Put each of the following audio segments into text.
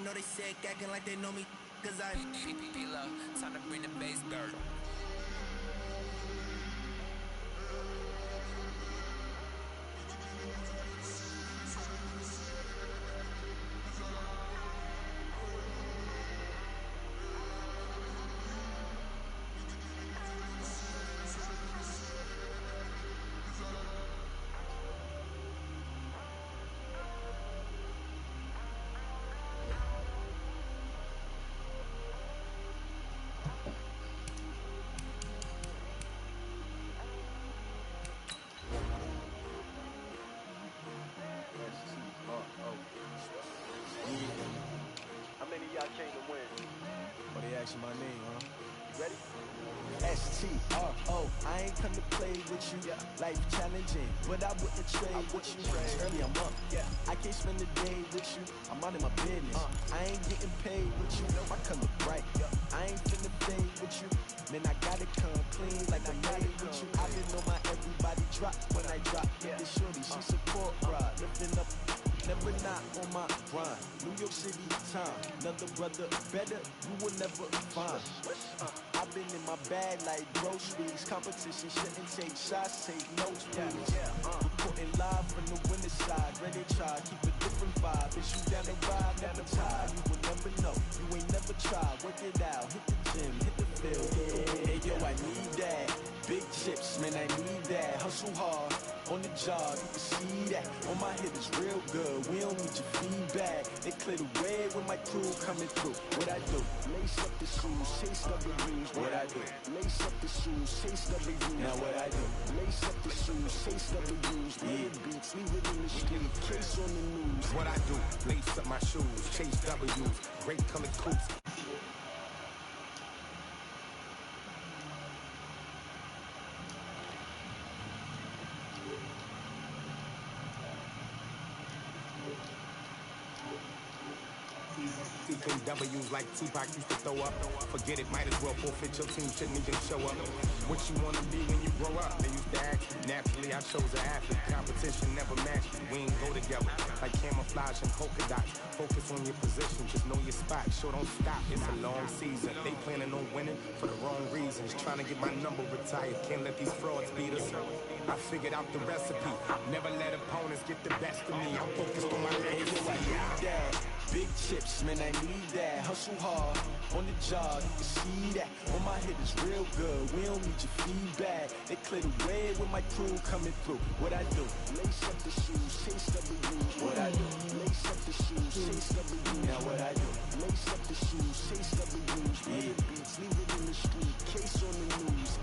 know they sick, acting like they know me, cause I P-P-P-Love, time to bring the bass dirt. S-T-R-O. How many of y'all came to win? Oh, they asking my name, huh? You ready? S-T-R-O. I ain't come to play with you. Life challenging, but I wouldn't trade with you. It's early, I'm up. I can't spend the day with you. I'm out of my business. I ain't getting paid with you. I come look bright. I ain't finna fade with you. Man, I gotta come clean like I made with you. I didn't know my everybody drop when I drop. This shorty, she support ride, lifting up. Never not on my grind. New York City time. Another brother better, you will never find. I've been in my bag like groceries. Competition shouldn't take shots, take notes, please. Reporting live from the winter side. Ready to try, keep a different vibe. Is you down the ride, never tired. You will never know, you ain't never tried. Work it out, hit the gym, hit the field. Hey yo, I need that. Big chips, man, I need that. Hustle hard, on the job, you can see that. On my hit is real good, we don't need your feedback. They clear the way with my crew coming through. What I do? Lace up the shoes, chase W's. What I do? Lace up the shoes, chase W's. Now what I do? Lace up the shoes, chase W's. Big beats, leave it in the street, case on the news. What I do? Lace up my shoes, chase W's, great colored coats. Seeking W's like Tupac used to throw up. Forget it, might as well forfeit your team, shouldn't even show up. What you wanna be when you grow up? They used to ask me. Naturally, I chose an athlete. Competition never matched me. We ain't go together like camouflage and polka dots. Focus on your position, just know your spot. Sure, don't stop. It's a long season. They planning on winning for the wrong reasons. Trying to get my number retired. Can't let these frauds beat us. I figured out the recipe. Never let opponents get the best of me. I'm focused on my legacy. I need that. Big chips, man, I need that. Hustle hard, on the job, you can see that. On my hit is real good, we don't need your feedback. They clear the way with my crew coming through. What I do? Lace up the shoes, chase W's. What I do? Lace up the shoes, chase W's. Now what I do? Lace up the shoes, chase W's. Big beats, leave it in the street, case on the news.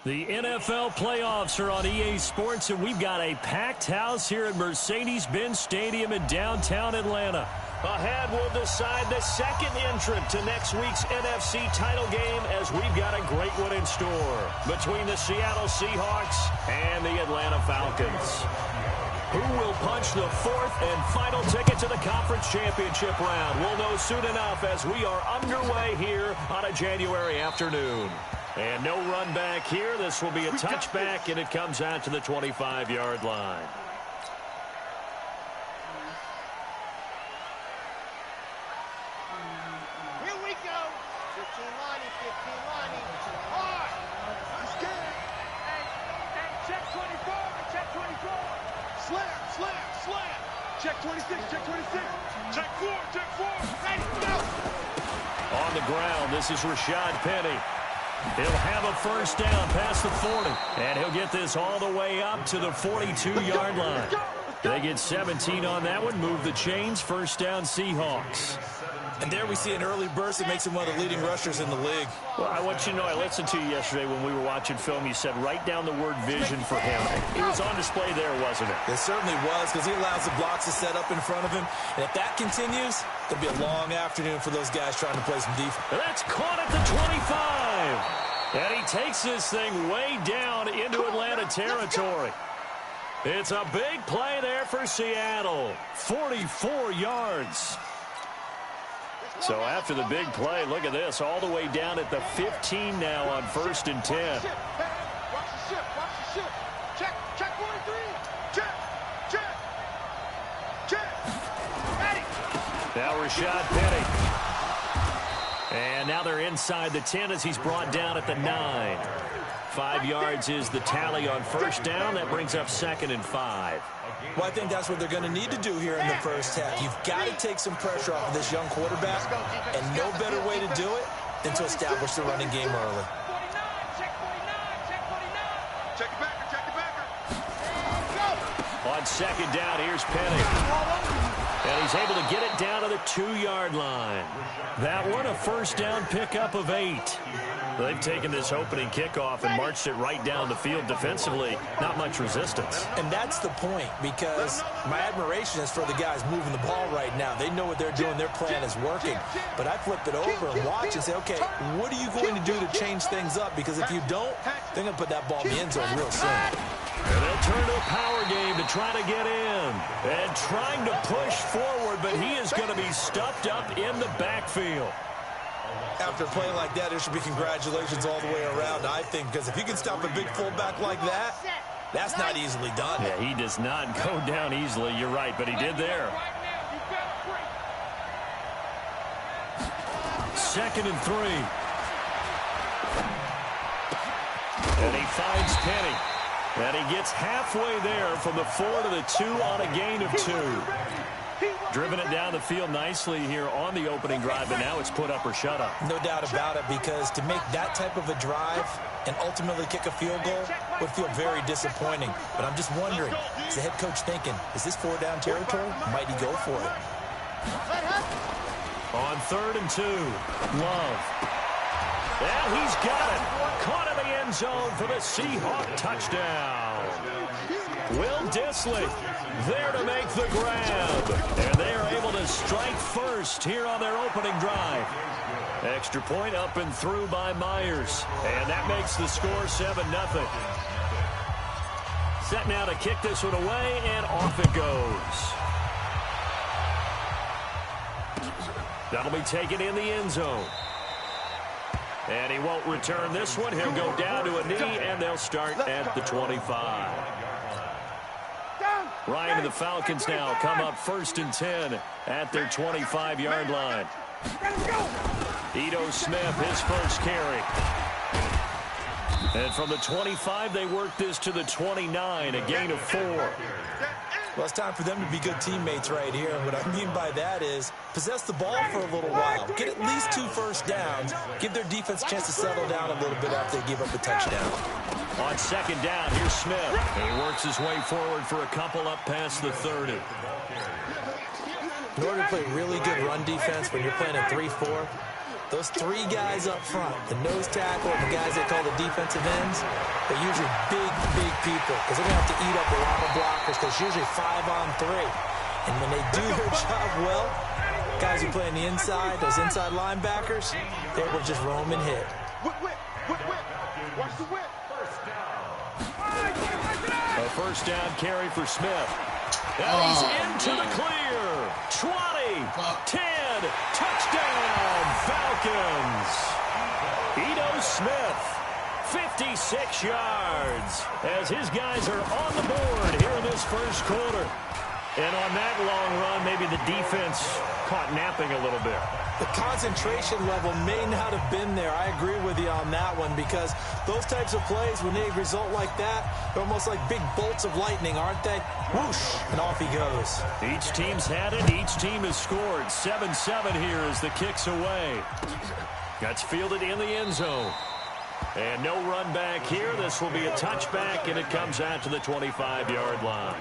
The NFL playoffs are on EA Sports, and we've got a packed house here at Mercedes-Benz Stadium in downtown Atlanta. Ahead, we'll decide the second entrant to next week's NFC title game, as we've got a great one in store between the Seattle Seahawks and the Atlanta Falcons. Who will punch the fourth and final ticket to the conference championship round? We'll know soon enough as we are underway here on a January afternoon. And no run back here. This will be a touchback, and it comes out to the 25-yard line. Here we go. 15 lining, 15 lining. Hard. Let's get it. Hey, check 24. Check 24. Slam, slam, slam. Check 26, check 26. Check 4, check 4. Ready, go. On the ground, this is Rashad Penny. He'll have a first down past the 40, and he'll get this all the way up to the 42-yard line. They get 17 on that one, move the chains, first down Seahawks. And there we see an early burst that makes him one of the leading rushers in the league. Well, I want you to know, I listened to you yesterday when we were watching film. You said write down the word vision for him. It was on display there, wasn't it? It certainly was, because he allows the blocks to set up in front of him. And if that continues, it'll be a long afternoon for those guys trying to play some defense. And that's caught at the 25. And he takes this thing way down into Atlanta territory. It's a big play there for Seattle. 44 yards. So after the big play, look at this, all the way down at the 15 now on 1st and 10. Watch the ship, watch the ship. Check, check 43. Check, check, check. Ready. Now Rashad Penny. And now they're inside the 10 as he's brought down at the 9. 5 yards is the tally on first down. That brings up 2nd and 5. Well, I think that's what they're going to need to do here in the first half. You've got to take some pressure off of this young quarterback, and no better way to do it than to establish the running game early. Check 49, check 49. Check the backer, check the backer. On 2nd down, here's Penny. And he's able to get it down to the 2-yard line. That one, a first down pickup of 8. They've taken this opening kickoff and marched it right down the field defensively. Not much resistance. And that's the point, because my admiration is for the guys moving the ball right now. They know what they're doing. Their plan is working. But I flip it over and watch and say, okay, what are you going to do to change things up? Because if you don't, they're going to put that ball in the end zone real soon. And they'll turn to a power game to try to get in. And trying to push forward, but he is going to be stuffed up in the backfield. After a play like that, there should be congratulations all the way around, I think, because if you can stop a big fullback like that, that's not easily done. Yeah, he does not go down easily. You're right, but he did there. 2nd and 3. And he finds Penny. And he gets halfway there from the 4 to the 2 on a gain of 2. Driven it down the field nicely here on the opening drive, and now it's put up or shut up. No doubt about it, because to make that type of a drive and ultimately kick a field goal would feel very disappointing. But I'm just wondering, is the head coach thinking, is this 4-down territory? Might he go for it? On 3rd and 2, Love. And he's got it. Caught in the end zone for the Seahawk touchdown. Will Dissly there to make the grab. And they are able to strike first here on their opening drive. Extra point up and through by Myers. And that makes the score 7-0. Set now to kick this one away, and off it goes. That'll be taken in the end zone. And he won't return this one. He'll go down to a knee, and they'll start at the 25. Ryan and the Falcons now come up 1st and 10 at their 25-yard line. Ito Smith, his first carry. And from the 25, they work this to the 29, a gain of 4. Well, it's time for them to be good teammates right here. And what I mean by that is possess the ball for a little while. Get at least 2 first downs. Give their defense a chance to settle down a little bit after they give up a touchdown. On 2nd down, here's Smith. He works his way forward for a couple up past the 30. In order to play really good run defense when you're playing a 3-4, Those three guys up front, the nose tackle and the guys they call the defensive ends, they're usually big, big people because they're going to have to eat up a lot of blockers because it's usually 5-on-3. And when they do their job well, guys who play on the inside, those inside linebackers, they're able to just roam and hit. Whip. Watch the whip. A first down carry for Smith. And he's into the clear. 20, 10, touchdown, Falcons. Ito Smith, 56 yards, as his guys are on the board here in this first quarter. And on that long run, maybe the defense caught napping a little bit. The concentration level may not have been there. I agree with you on that one because those types of plays, when they result like that, they're almost like big bolts of lightning, aren't they? Whoosh, and off he goes. Each team's had it. Each team has scored. 7-7 here as the kick's away. That's fielded in the end zone. And no run back here. This will be a touchback, and it comes out to the 25-yard line.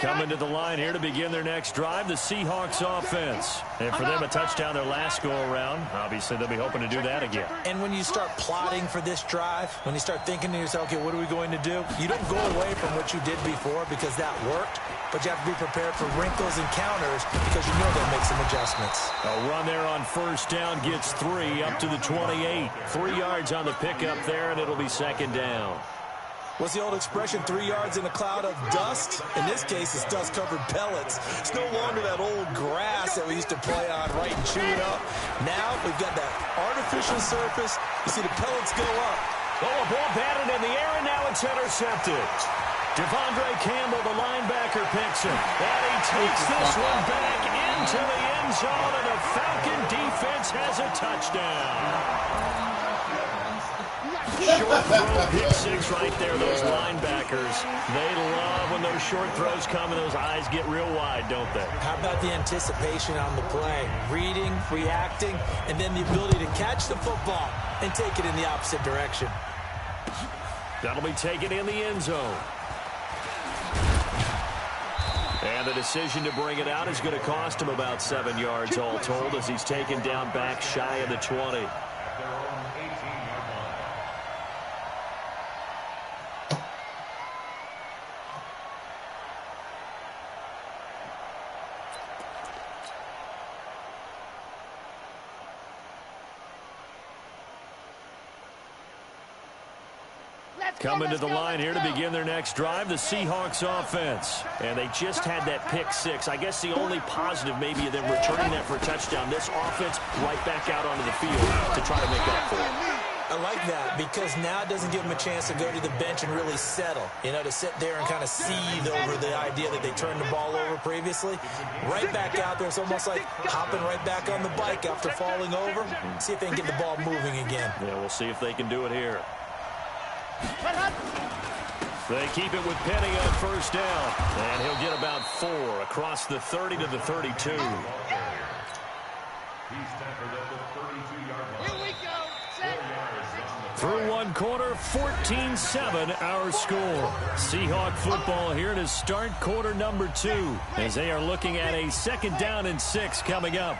Coming to the line here to begin their next drive, the Seahawks offense. And for them, a touchdown their last go-around. Obviously, they'll be hoping to do that again. And when you start plotting for this drive, when you start thinking to yourself, okay, what are we going to do? You don't go away from what you did before because that worked, but you have to be prepared for wrinkles and counters because you know they'll make some adjustments. A run there on first down gets 3 up to the 28. 3 yards on the pickup there, and it'll be second down. What's the old expression, 3 yards in a cloud of dust? In this case, it's dust-covered pellets. It's no longer that old grass that we used to play on, right, and chew it up. Now we've got that artificial surface. You see the pellets go up. Oh, a ball batted in the air, and now it's intercepted. Devondre Campbell, the linebacker, picks him. And he takes this one back into the end zone, and the Falcon defense has a touchdown. Short throw, pick six right there. Those linebackers, they love when those short throws come and those eyes get real wide, don't they? How about the anticipation on the play? Reading, reacting, and then the ability to catch the football and take it in the opposite direction. That'll be taken in the end zone. And the decision to bring it out is going to cost him about 7 yards all told as he's taken down back shy of the 20. Coming to the line here to begin their next drive, the Seahawks offense. And they just had that pick six. I guess the only positive maybe of them returning that for a touchdown. This offense right back out onto the field to try to make up for it. I like that because now it doesn't give them a chance to go to the bench and really settle. You know, to sit there and kind of seethe over the idea that they turned the ball over previously. Right back out there. It's almost like hopping right back on the bike after falling over. See if they can get the ball moving again. Yeah, we'll see if they can do it here. They keep it with Penny on first down. And he'll get about 4 across the 30 to the 32. Here we go. Through one quarter, 14-7 our score. Seahawk football here to start quarter number 2 as they are looking at a second down and 6 coming up.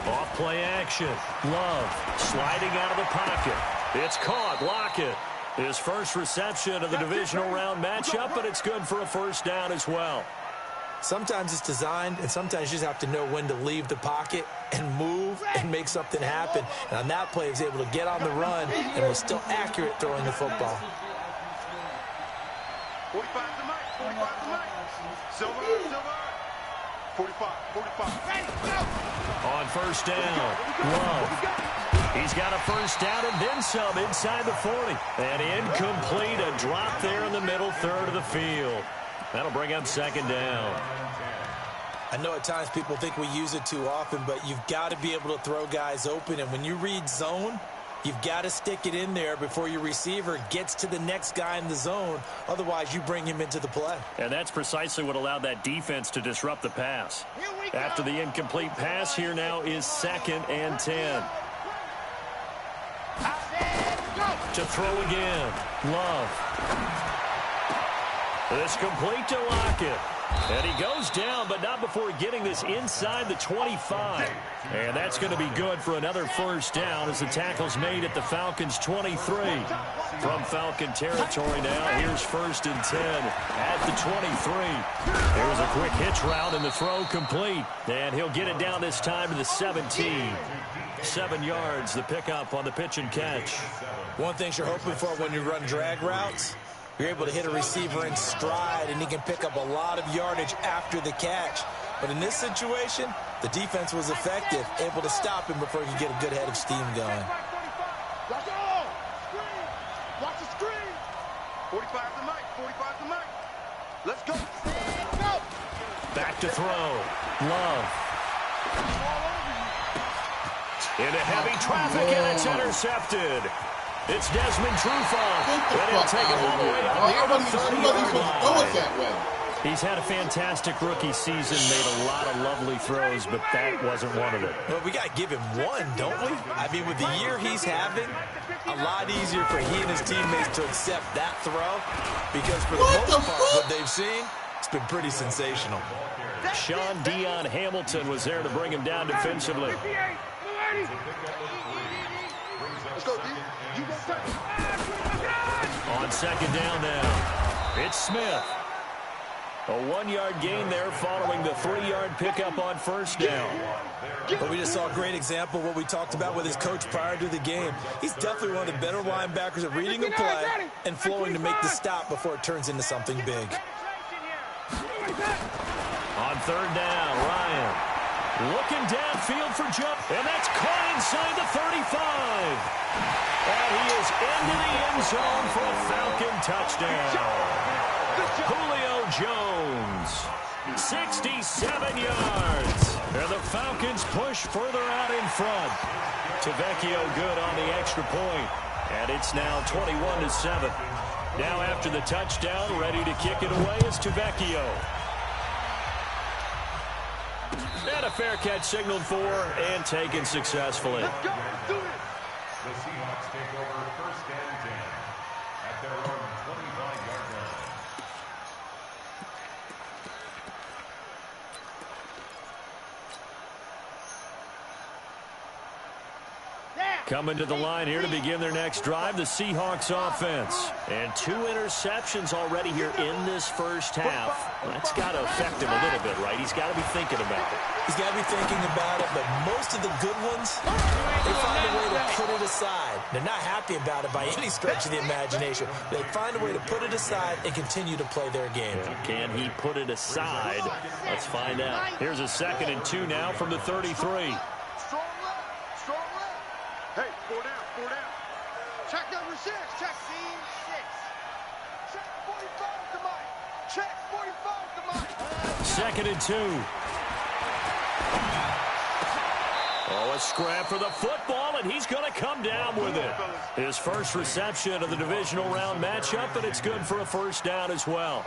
Off play action. Love sliding out of the pocket. It's caught. Lockett. His first reception of the divisional round matchup, but it's good for a first down as well. Sometimes it's designed, and sometimes you just have to know when to leave the pocket and move and make something happen. And on that play, he was able to get on the run and was still accurate throwing the football. 45 to Mike. 45 to Mike. Silver. 45. On first down, Love. He's got a first down and then some inside the 40. And incomplete, a drop there in the middle third of the field. That'll bring up second down. I know at times people think we use it too often, but you've got to be able to throw guys open. And when you read zone, You've got to stick it in there before your receiver gets to the next guy in the zone. Otherwise, you bring him into the play. And that's precisely what allowed that defense to disrupt the pass. After the incomplete pass, here now is 2nd and 10. To throw again. Love. It's complete to Lockett. And he goes down, but not before getting this inside the 25. And that's going to be good for another first down as the tackle's made at the Falcons' 23. From Falcon territory now, here's 1st and 10 at the 23. There's a quick hitch route and the throw complete. And he'll get it down this time to the 17. 7 yards, the pickup on the pitch and catch. One thing you're hoping for when you run drag routes, you're able to hit a receiver in stride, and he can pick up a lot of yardage after the catch. But in this situation, the defense was effective, able to stop him before he could get a good head of steam going. Watch the screen. 45 to Mike. 45 to Mike. Let's go. Back to throw. Love. Into heavy traffic, and it's intercepted. It's Desmond Trufant. And he'll take it all the way out here to the 30-yard line. He's had a fantastic rookie season, made a lot of lovely throws, but that wasn't one of them. Well, we got to give him one, don't we? I mean, with the year he's having, a lot easier for he and his teammates to accept that throw, because for the most part, what they've seen, it's been pretty sensational. Sean Dion Hamilton was there to bring him down defensively. Let's go, D. On 2nd down now, it's Smith. A 1-yard gain there following the 3-yard pickup on 1st down. But we just saw a great example of what we talked about with his coach prior to the game. He's definitely one of the better linebackers at reading a play and flowing to make the stop before it turns into something big. On 3rd down, Ryan looking downfield for jump, and that's caught inside the 35. And he is into the end zone for a Falcon touchdown. Julio Jones, 67 yards. And the Falcons push further out in front. Tavecchio good on the extra point. And it's now 21-7. Now after the touchdown, ready to kick it away is Tavecchio. And a fair catch signaled for and taken successfully. Let's go. Let's do it. The Seahawks take over 1st and 10 at their own 25-yard line. Coming to the line here to begin their next drive, the Seahawks offense. And 2 interceptions already here in this first half. That's got to affect him a little bit, right? He's got to be thinking about it. He's got to be thinking about it, but most of the good ones, they find a way to put it aside. They're not happy about it by any stretch of the imagination. They find a way to put it aside and continue to play their game. Can he put it aside? Let's find out. Here's a 2nd and 2 now from the 33. Strong left. Strong left. Hey, 4 down. 4 down. Check number 6. Check team 6. Check 45 to Mike. Check 45 to Mike. 2nd and 2. Oh, a scrap for the football, and he's going to come down with it. His first reception of the divisional round matchup, and it's good for a first down as well.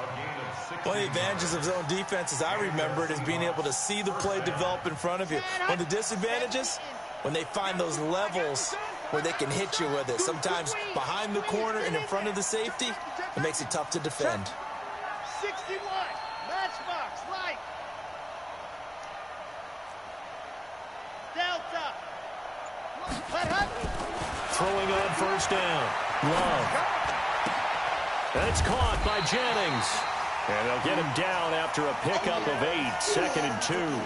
One of the advantages of zone defense, as I remember it, is being able to see the play develop in front of you. One of the disadvantages, when they find those levels where they can hit you with it. Sometimes behind the corner and in front of the safety, it makes it tough to defend. 61. Matchbox, right. Delta. Throwing on 1st down. Love. And it's caught by Jennings. And they'll get him down after a pickup of 8. 2nd and 2.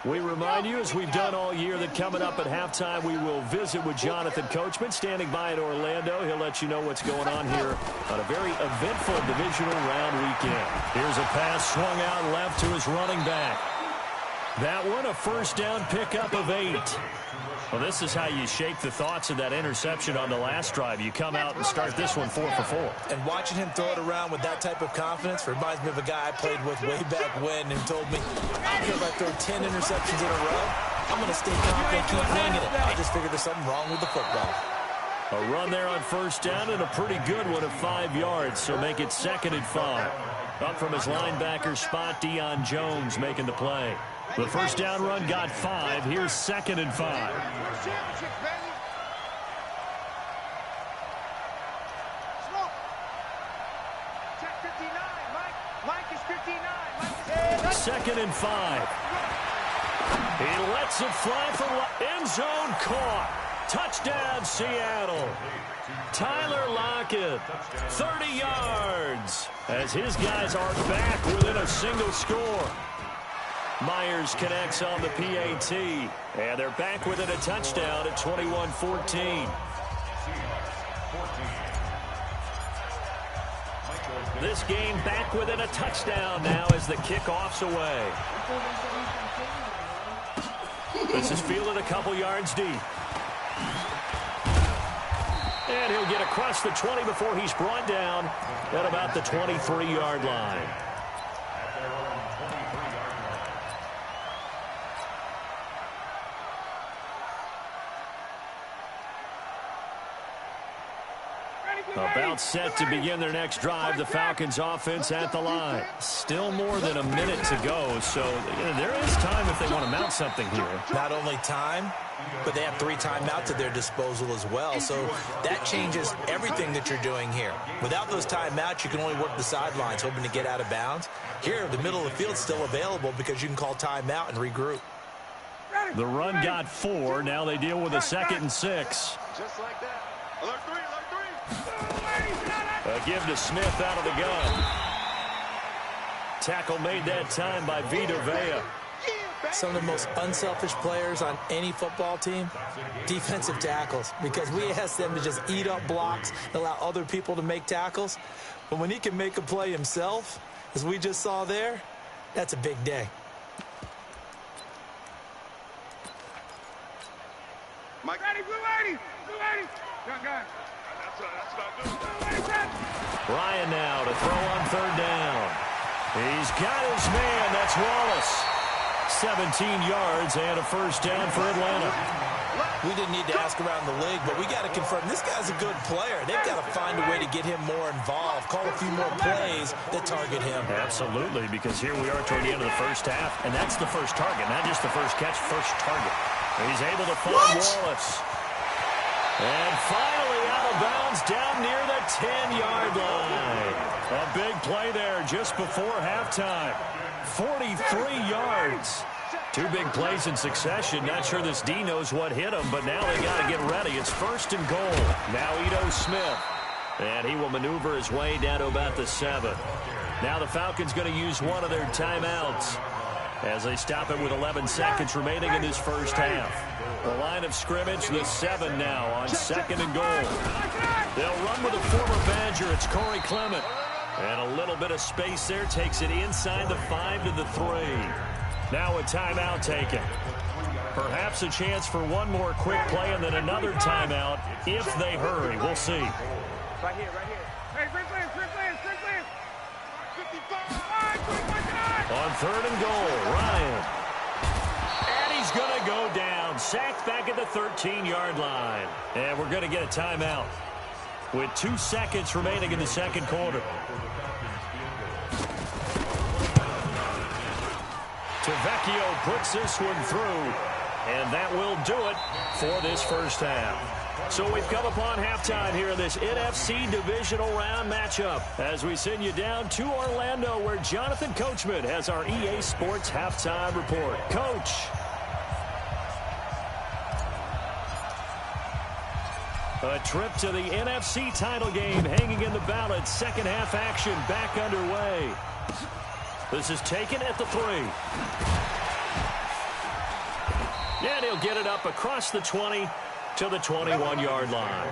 We remind you, as we've done all year, that coming up at halftime, we will visit with Jonathan Coachman, standing by in Orlando. He'll let you know what's going on here on a very eventful divisional round weekend. Here's a pass swung out left to his running back. That one, a first down pickup of 8. Well, this is how you shake the thoughts of that interception on the last drive. You come out and start this one 4 for 4. And watching him throw it around with that type of confidence reminds me of a guy I played with way back when who told me, I don't care if I throw 10 interceptions in a row, I'm going to stay confident, keep winging it. I just figured there's something wrong with the football. A run there on first down and a pretty good one of 5 yards, so make it 2nd and 5. Up from his linebacker spot, Deion Jones making the play. The first down run got 5. Here's 2nd and 5. Second and 5. He lets it fly from end zone, caught. Touchdown, Seattle. Tyler Lockett, 30 yards, as his guys are back within a single score. Myers connects on the PAT, and they're back within a touchdown at 21-14. This game back within a touchdown now as the kickoff's away. This is fielded a couple yards deep. And he'll get across the 20 before he's brought down at about the 23-yard line. About set to begin their next drive, the Falcons offense at the line. Still more than a minute to go, so there is time if they want to mount something here. Not only time, but they have 3 timeouts at their disposal as well, so that changes everything that you're doing here. Without those timeouts, you can only work the sidelines, hoping to get out of bounds. Here, the middle of the field's still available because you can call timeout and regroup. The run got 4. Now they deal with a 2nd and 6. Just like that. Alert 3, alert 3. A give to Smith out of the gun. Tackle made that time by Vita Vea. Some of the most unselfish players on any football team, defensive tackles, because we ask them to just eat up blocks, allow other people to make tackles. But when he can make a play himself, as we just saw there, that's a big day. Mike. Ready, blue 80. Blue 80. Young guy. That's not good. Ryan now to throw on 3rd down. He's got his man. That's Wallace. 17 yards and a first down for Atlanta. We didn't need to ask around the league, but we got to confirm this guy's a good player. They've got to find a way to get him more involved, call a few more plays that target him. Absolutely, because here we are toward the end of the first half, and that's the first target, not just the first catch, first target. He's able to find Wallace. And finally out of bounds down near the 10-yard line. A big play there just before halftime. 43 yards. 2 big plays in succession. Not sure this D knows what hit him, but now they got to get ready. It's 1st and goal. Now Ito Smith. And he will maneuver his way down to about the 7. Now the Falcons going to use one of their timeouts as they stop it with 11 seconds remaining in this first half. The line of scrimmage, the 7 now on 2nd and goal. They'll run with a former Badger. It's Corey Clement. And a little bit of space there takes it inside the 5 to the 3. Now a timeout taken. Perhaps a chance for one more quick play and then another timeout if they hurry. We'll see. Right here, right here. Hey, free play. 55. On 3rd and goal, Ryan. And he's going to go down. Sacked back at the 13-yard line. And we're going to get a timeout with 2 seconds remaining in the second quarter. Tavecchio puts this one through, and that will do it for this first half. So we've come upon halftime here in this NFC Divisional Round matchup as we send you down to Orlando where Jonathan Coachman has our EA Sports Halftime Report. Coach. A trip to the NFC title game hanging in the balance. Second half action back underway. This is taken at the 3. And he'll get it up across the 20 to the 21-yard line.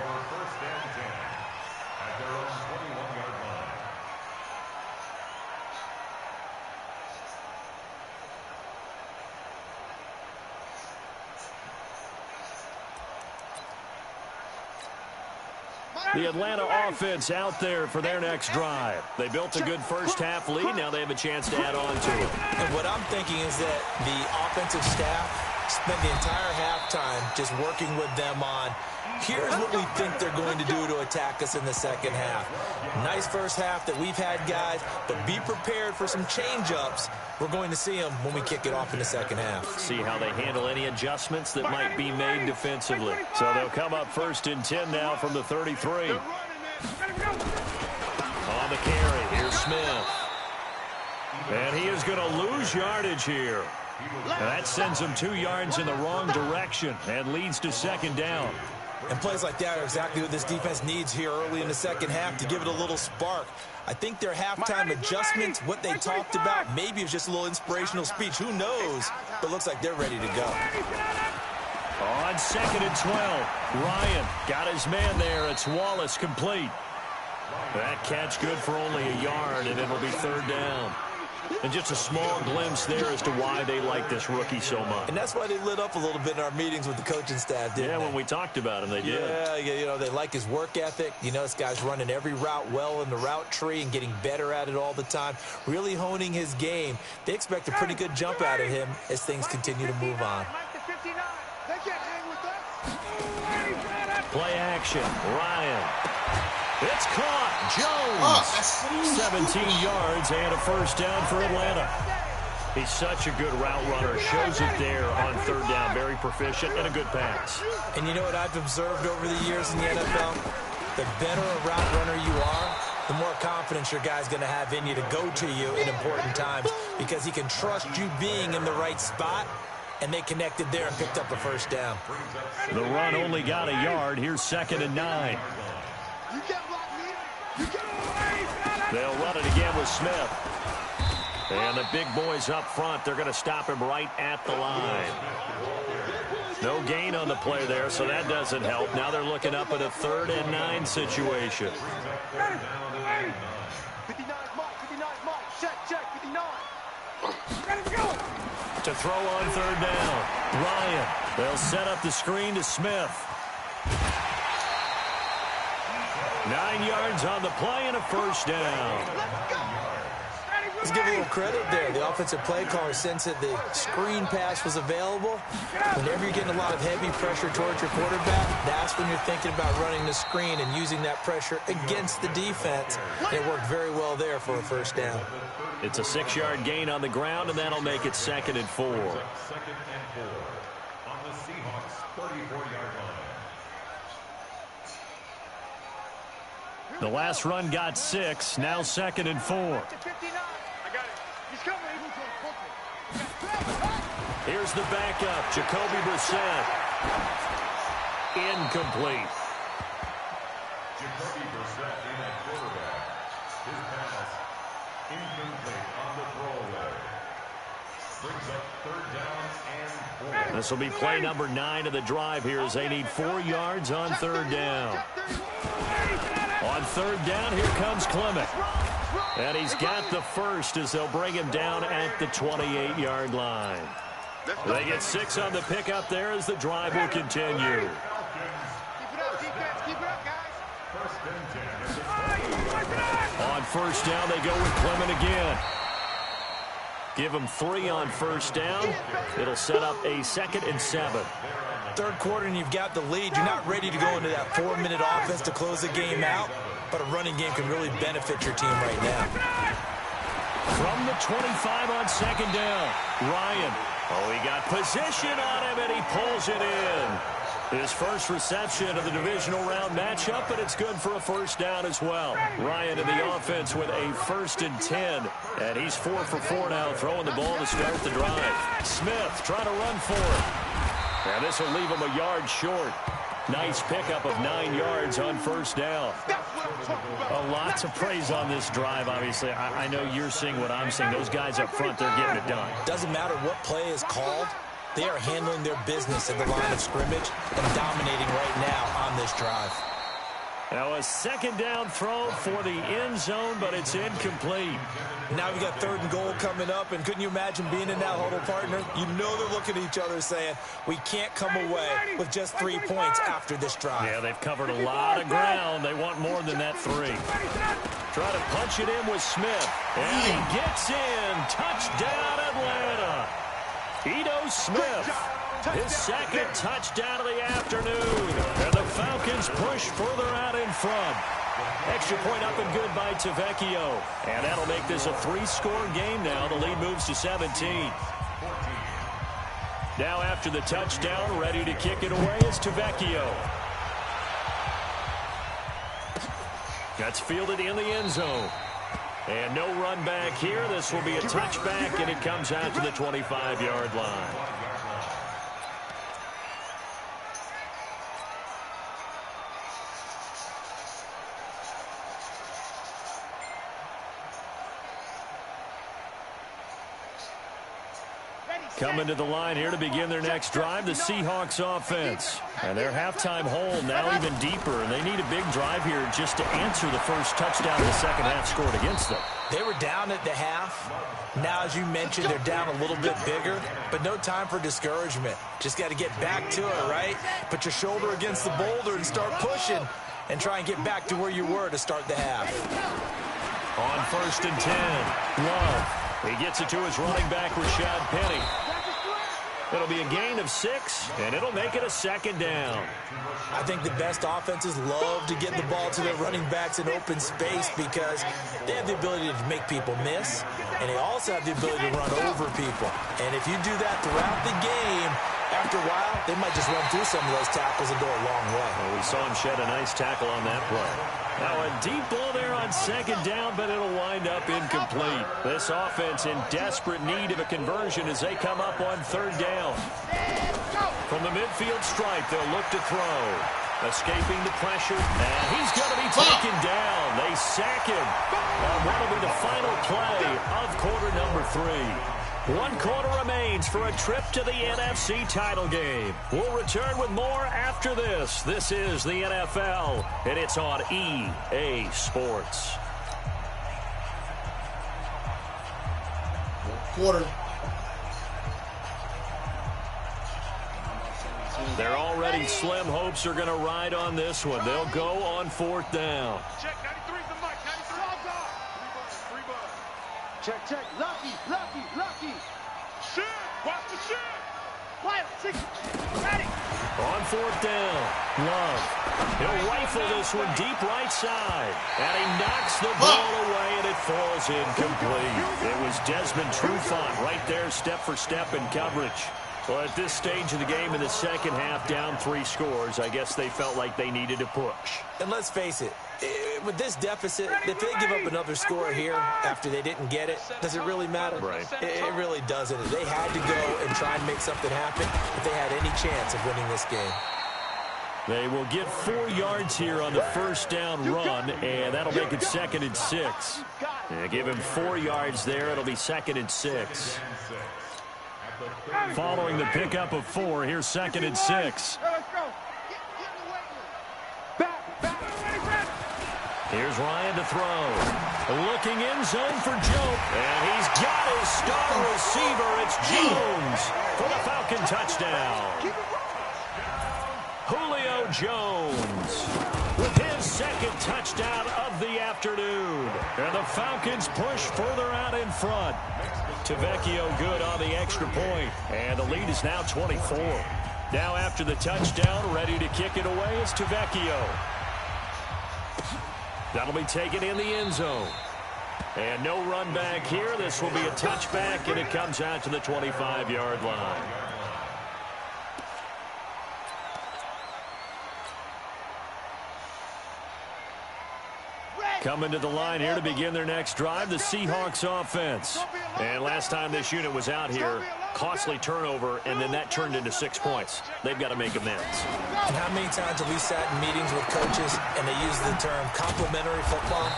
The Atlanta offense out there for their next drive. They built a good first-half lead. Now they have a chance to add on to it. And what I'm thinking is that the offensive staff spent the entire halftime just working with them on, here's what we think they're going to do to attack us in the second half. Nice first half that we've had, guys, but be prepared for some change-ups. We're going to see them when we kick it off in the second half. See how they handle any adjustments that might be made defensively. So they'll come up 1st and 10 now from the 33. On the carry, here's Smith. And he is going to lose yardage here. And that sends him 2 yards in the wrong direction and leads to 2nd down. And plays like that are exactly what this defense needs here early in the second half to give it a little spark. I think their halftime adjustments, what they talked about, maybe it's just a little inspirational speech. Who knows? But it looks like they're ready to go. On 2nd and 12, Ryan got his man there. It's Wallace complete. That catch good for only a yard, and it'll be 3rd down. And just a small glimpse there as to why they like this rookie so much. And that's why they lit up a little bit in our meetings with the coaching staff, didn't they? Yeah, when we talked about him, they did. Yeah, you know, they like his work ethic. You know, this guy's running every route well in the route tree and getting better at it all the time, really honing his game. They expect a pretty good jump out of him as things continue to move on. Play action, Ryan. It's caught. Jones. 17 yards and a 1st down for Atlanta. He's such a good route runner. Shows it there on 3rd down. Very proficient and a good pass. And you know what I've observed over the years in the NFL? The better a route runner you are, the more confidence your guy's going to have in you to go to you in important times because he can trust you being in the right spot. And they connected there and picked up a 1st down. The run only got a yard. Here's 2nd and 9. They'll run it again with Smith. And the big boys up front, they're going to stop him right at the line. No gain on the play there, so that doesn't help. Now they're looking up at a 3rd and 9 situation. 59, check, 59. To throw on 3rd down. Ryan. They'll set up the screen to Smith. 9 yards on the play and a 1st down. Let's give a little credit there. The offensive play caller sensed that the screen pass was available. Whenever you're getting a lot of heavy pressure towards your quarterback, that's when you're thinking about running the screen and using that pressure against the defense. And it worked very well there for a 1st down. It's a 6-yard gain on the ground, and that'll make it 2nd and 4. 2nd and 4 on the Seahawks 34-yard line. The last run got 6. Now 2nd and 4. Here's the backup, Jacoby Brissett. Incomplete. Jacoby Brissett in at quarterback. His pass incomplete on the throwaway. Brings up 3rd down and 4. This will be play number 9 of the drive here as they need 4 yards on 3rd down. On 3rd down, here comes Clement. And he's got the 1st as they'll bring him down at the 28-yard line. They get 6 on the pickup there as the drive will continue. On 1st down, they go with Clement again. Give him 3 on 1st down. It'll set up a 2nd and 7. 3rd quarter and you've got the lead. You're not ready to go into that 4-minute offense to close the game out, but a running game can really benefit your team right now. From the 25 on 2nd down, Ryan. Oh, he got position on him, and he pulls it in. His first reception of the divisional round matchup, but it's good for a 1st down as well. Ryan in the offense with a 1st and 10, and he's 4 for 4 now, throwing the ball to start the drive. Smith trying to run for it. And this will leave him a yard short. Nice pickup of 9 yards on 1st down. Lots of praise on this drive, obviously. I know you're seeing what I'm seeing. Those guys up front, they're getting it done. Doesn't matter what play is called. They are handling their business at the line of scrimmage and dominating right now on this drive. Now a second down throw for the end zone, but it's incomplete. Now we got 3rd and goal coming up, and couldn't you imagine being in that huddle, partner? You know they're looking at each other saying, we can't come away with just 3 points after this drive. Yeah, they've covered a lot of ground. They want more than that 3. Try to punch it in with Smith. And he gets in. Touchdown, Atlanta. Ito Smith. His 2nd touchdown of the afternoon. And the Falcons push further out in front. Extra point up and good by Tavecchio. And that'll make this a 3-score game now. The lead moves to 17. Now after the touchdown, ready to kick it away is Tavecchio. That's fielded in the end zone. And no run back here. This will be a touchback, and it comes out to the 25-yard line. Coming to the line here to begin their next drive, the Seahawks offense. And their halftime hole now even deeper, and they need a big drive here just to answer the first touchdown the second half scored against them. They were down at the half. Now, as you mentioned, they're down a little bit bigger, but no time for discouragement. Just got to get back to it, right? Put your shoulder against the boulder and start pushing and try and get back to where you were to start the half. On 1st and 10, Love. He gets it to his running back, Rashad Penny. It'll be a gain of 6, and it'll make it a 2nd down. I think the best offenses love to get the ball to their running backs in open space because they have the ability to make people miss, and they also have the ability to run over people. And if you do that throughout the game, after a while, they might just run through some of those tackles and go a long way. Well, we saw him shed a nice tackle on that play. Now a deep ball there on 2nd down, but it'll wind up incomplete. This offense in desperate need of a conversion as they come up on 3rd down. From the midfield stripe, they'll look to throw. Escaping the pressure, and he's going to be taken down. They sack him on what will be the final play of quarter number 3. 1 quarter remains for a trip to the NFC title game. We'll return with more after this. This is the NFL, and it's on EA Sports. Quarter. They're already slim hopes are going to ride on this one. They'll go on 4th down. Check, 93's the mic. 93's all gone. Free ball. Check. Lucky. Shoot. Watch the shoot. Quiet. 6. Ready. On 4th down, Love. He'll rifle this one deep right side. And he knocks the ball away, and it falls incomplete. It was Desmond Trufant right there, step for step in coverage. Well, at this stage of the game in the second half, down 3 scores, I guess they felt like they needed to push. And let's face it, with this deficit, if they give up another score here after they didn't get it, does it really matter? Right. It really doesn't. They had to go and try and make something happen if they had any chance of winning this game. They will get 4 yards here on the 1st down run, and that'll make it 2nd and 6. Yeah, give him 4 yards there. It'll be 2nd and 6. Following the pickup of 4, here's 2nd and 6. Here's Ryan to throw. Looking in zone for Joe. And he's got his star receiver. It's Jones for the Falcon touchdown. Julio Jones with his 2nd touchdown of the afternoon. And the Falcons push further out in front. Tavecchio good on the extra point. And the lead is now 24. Now after the touchdown, ready to kick it away is Tavecchio. That'll be taken in the end zone. And no run back here. This will be a touchback, and it comes out to the 25-yard line. Coming to the line here to begin their next drive, the Seahawks offense. And last time this unit was out here, costly turnover, and then that turned into 6 points. They've got to make amends. And how many times have we sat in meetings with coaches and they use the term complementary football?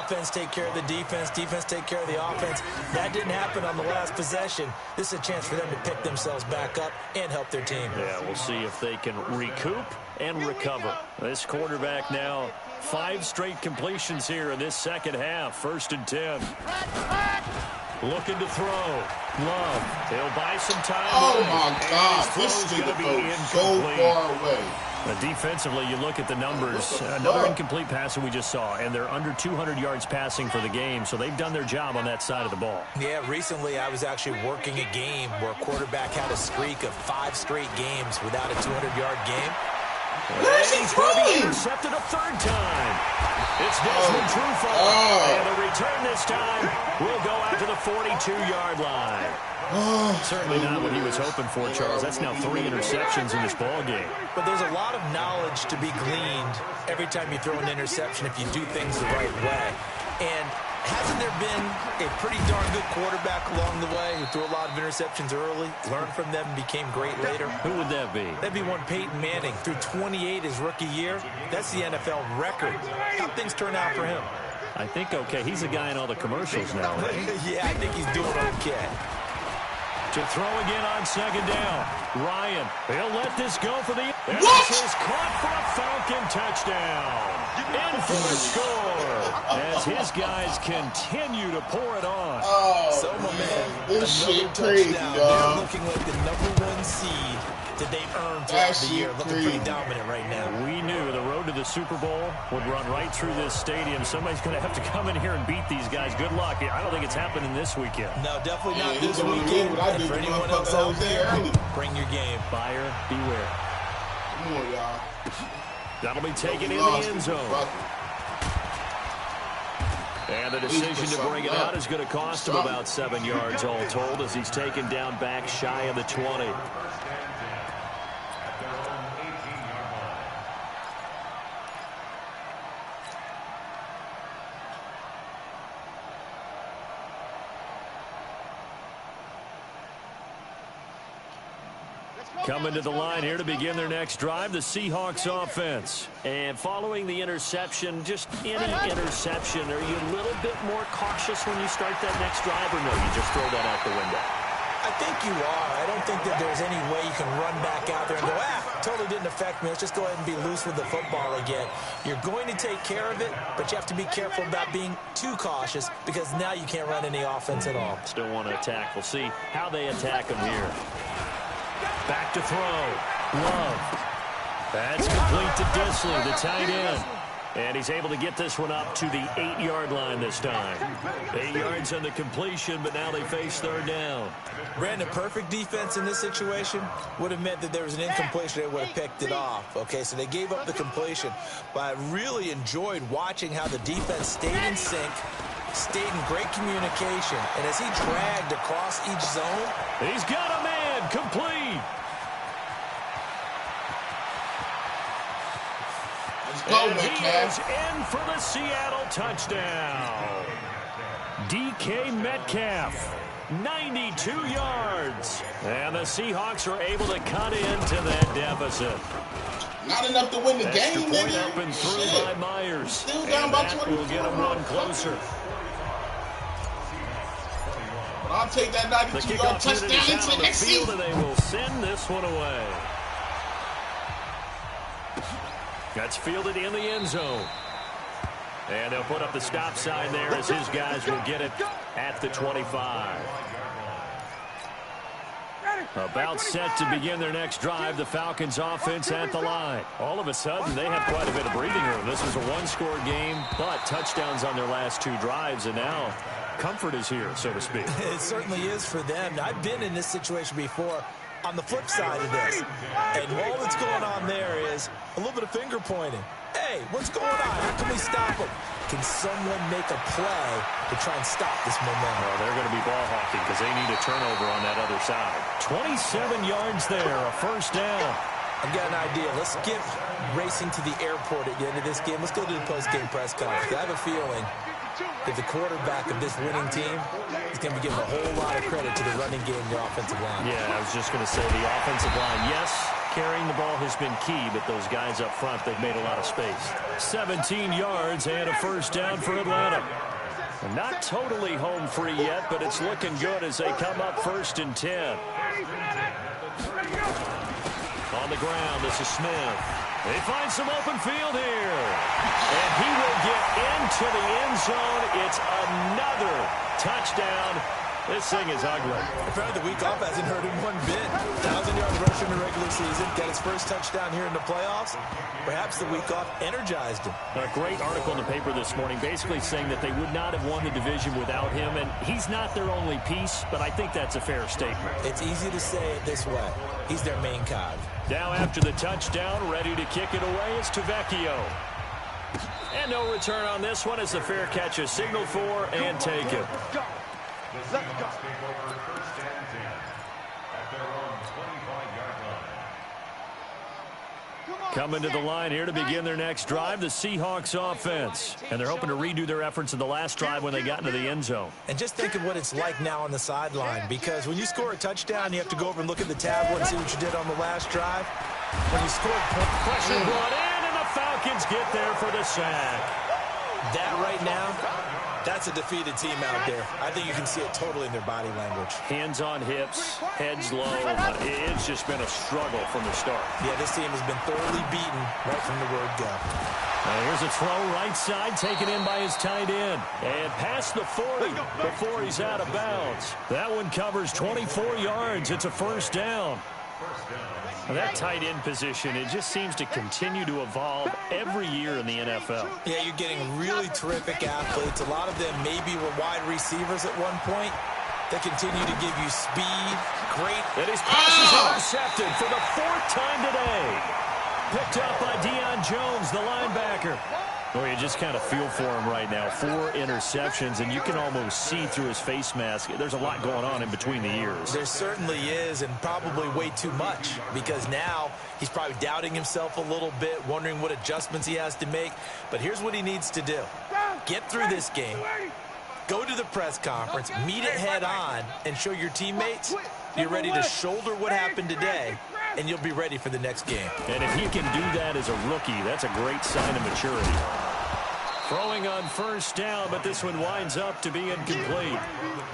Offense take care of the defense, defense take care of the offense. That didn't happen on the last possession. This is a chance for them to pick themselves back up and help their team. Yeah, we'll see if they can recoup and recover. This quarterback now 5 straight completions here in this second half. 1st and 10. Looking to throw. Love. He'll buy some time. Oh, my God. This is going to be so far away. Defensively, you look at the numbers. Another incomplete pass that we just saw, and they're under 200 yards passing for the game, so they've done their job on that side of the ball. Yeah, recently I was actually working a game where a quarterback had a streak of 5 straight games without a 200-yard game. Where's he throwing? Intercepted a 3rd time. It's Desmond Trufant. And the return this time will go out to the 42-yard line. Certainly not what he was hoping for, Charles. That's now 3 interceptions in this ball game. But there's a lot of knowledge to be gleaned every time you throw an interception if you do things the right way. And hasn't there been a pretty darn good quarterback along the way who threw a lot of interceptions early, learned from them, and became great later? Who would that be? That'd be one Peyton Manning. Threw 28 his rookie year. That's the NFL record. How'd things turn out for him? I think okay. He's a guy in all the commercials now, right? Yeah, I think he's doing okay. To throw again on 2nd down. Ryan, he'll let this go for the... What? This is caught for a Falcon touchdown. In for the score. As his guys continue to pour it on. Oh, So, my man, this shit another crazy, touchdown. dog. They're looking like the #1 seed that they've earned throughout the year. Looking pretty dominant right now. We knew the road to the Super Bowl would run right through this stadium. Somebody's going to have to come in here and beat these guys. Good luck. I don't think it's happening this weekend. No, definitely not Yeah, this he's doing weekend. what I And did for when anyone I else fucked out those there, early. bring your game. Buyer beware. Come on, y'all. That'll be taken We in the lost end it. zone. Fuck And the decision to bring it out is going to cost him about 7 yards all told as he's taken down back shy of the 20. Coming to the line here to begin their next drive, the Seahawks offense. And following the interception, just any interception, are you a little bit more cautious when you start that next drive, or no, you just throw that out the window? I think you are. I don't think that there's any way you can run back out there and go, totally didn't affect me. Let's just go ahead and be loose with the football again. You're going to take care of it, but you have to be careful about being too cautious because now you can't run any offense at all. Still want to attack. We'll see how they attack him here. Back to throw. Love. That's complete to Disley, the tight end. And he's able to get this one up to the 8-yard line this time. 8 yards on the completion, but now they face 3rd down. Brandon, perfect defense in this situation would have meant that there was an incompletion. They would have picked it off. Okay, so they gave up the completion. But I really enjoyed watching how the defense stayed in sync, stayed in great communication. And as he dragged across each zone, he's got a man complete. And he is in for the Seattle touchdown. DK Metcalf, 92 yards. And the Seahawks are able to cut into that deficit. Not enough to win the Extra game, point nigga. up and through by Myers. Still down by 24. Will get them one closer. But I'll take that The 92-yard kickoff unit touchdown is out into on the the next field, season. and they will send this one away. That's fielded in the end zone. And they'll put up the stop sign there as his guys will get it at the 25. About set to begin their next drive, the Falcons offense at the line. All of a sudden, they have quite a bit of breathing room. This was a one-score game, but touchdowns on their last 2 drives, and now comfort is here, so to speak. it certainly is for them. I've been in this situation before on the flip side of this. And all that's going on there is a little bit of finger pointing. Hey, what's going on? How can we stop them? Can someone make a play to try and stop this momentum? Well, they're going to be ball hawking because they need a turnover on that other side. 27 yards there, a 1st down. I've got an idea. Let's skip racing to the airport at the end of this game. Let's go to the post-game press conference. I have a feeling that the quarterback of this winning team is going to be giving a whole lot of credit to the running game and the offensive line. Yeah, I was just going to say the offensive line, yes, carrying the ball has been key, but those guys up front, they've made a lot of space. 17 yards and a first down for Atlanta. Not totally home free yet, but it's looking good as they come up 1st and 10. On the ground, this is Smith. They find some open field here. And he will get into the end zone. It's another touchdown. This thing is ugly. Apparently the week off hasn't hurt him one bit. 1,000-yard rusher in the regular season. Got his first touchdown here in the playoffs. Perhaps the week off energized him. A great article in the paper this morning basically saying that they would not have won the division without him. And he's not their only piece, but I think that's a fair statement. It's easy to say it this way. He's their main cog. Now after the touchdown, ready to kick it away is Tavecchio. And no return on this one as the fair catch is signaled for and taken. The Seahawks take over 1st and 10 at their own 25-yard line. Coming to the line here to begin their next drive, the Seahawks offense. And they're hoping to redo their efforts in the last drive when they got into the end zone. And just think of what it's like now on the sideline, because when you score a touchdown, you have to go over and look at the tablet and see what you did on the last drive. When you scored, pressure brought in, and the Falcons get there for the sack. That right now, that's a defeated team out there. I think you can see it totally in their body language. Hands on hips, heads low. It's just been a struggle from the start. Yeah, this team has been thoroughly beaten right from the word go. Here's a throw right side, taken in by his tight end. And past the 40 before he's out of bounds. That one covers 24 yards. It's a first down. That tight end position, it just seems to continue to evolve every year in the NFL. Yeah, you're getting really terrific athletes. A lot of them maybe were wide receivers at one point. They continue to give you speed, great. And his pass is intercepted for the 4th time today. Picked up by Deion Jones, the linebacker. Oh, you just kind of feel for him right now. 4 interceptions, and you can almost see through his face mask. There's a lot going on in between the ears. There certainly is, and probably way too much, because now he's probably doubting himself a little bit, wondering what adjustments he has to make. But here's what he needs to do. Get through this game, go to the press conference, meet it head on, and show your teammates you're ready to shoulder what happened today, and you'll be ready for the next game. And if he can do that as a rookie, that's a great sign of maturity. Throwing on first down, but this one winds up to be incomplete.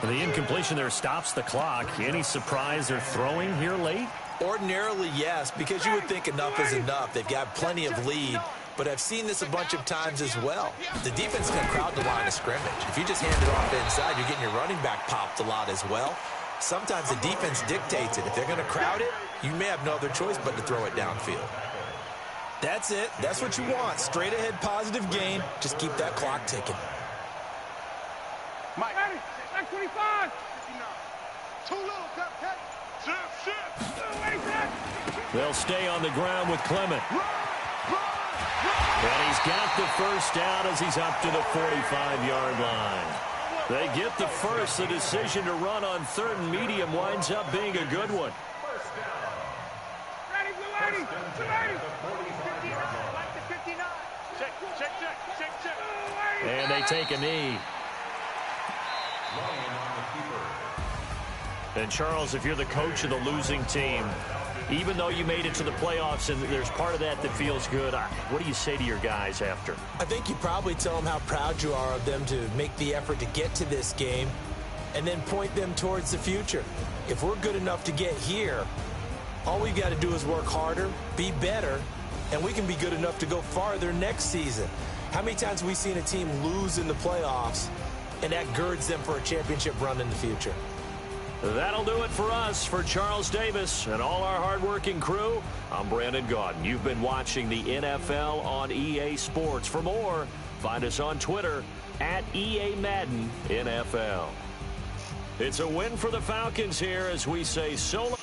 The incompletion there stops the clock. Any surprise they're throwing here late? Ordinarily, yes, because you would think enough is enough. They've got plenty of lead, but I've seen this a bunch of times as well. The defense can crowd the line of scrimmage. If you just hand it off inside, you're getting your running back popped a lot as well. Sometimes the defense dictates it. If they're going to crowd it, you may have no other choice but to throw it downfield. That's it. That's what you want. Straight ahead positive gain. Just keep that clock ticking. Mike. 25. Too little, Captain. They'll stay on the ground with Clement. And he's got the first down as he's up to the 45-yard line. They get the first. The decision to run on 3rd and medium winds up being a good one. And they take a knee. And Charles, if you're the coach of the losing team, even though you made it to the playoffs and there's part of that that feels good, what do you say to your guys after? I think you probably tell them how proud you are of them to make the effort to get to this game and then point them towards the future. If we're good enough to get here, all we've got to do is work harder, be better, and we can be good enough to go farther next season. How many times have we seen a team lose in the playoffs, and that girds them for a championship run in the future? That'll do it for us. For Charles Davis and all our hardworking crew, I'm Brandon Gaudin. You've been watching the NFL on EA Sports. For more, find us on Twitter at EA Madden NFL. It's a win for the Falcons here as we say so long.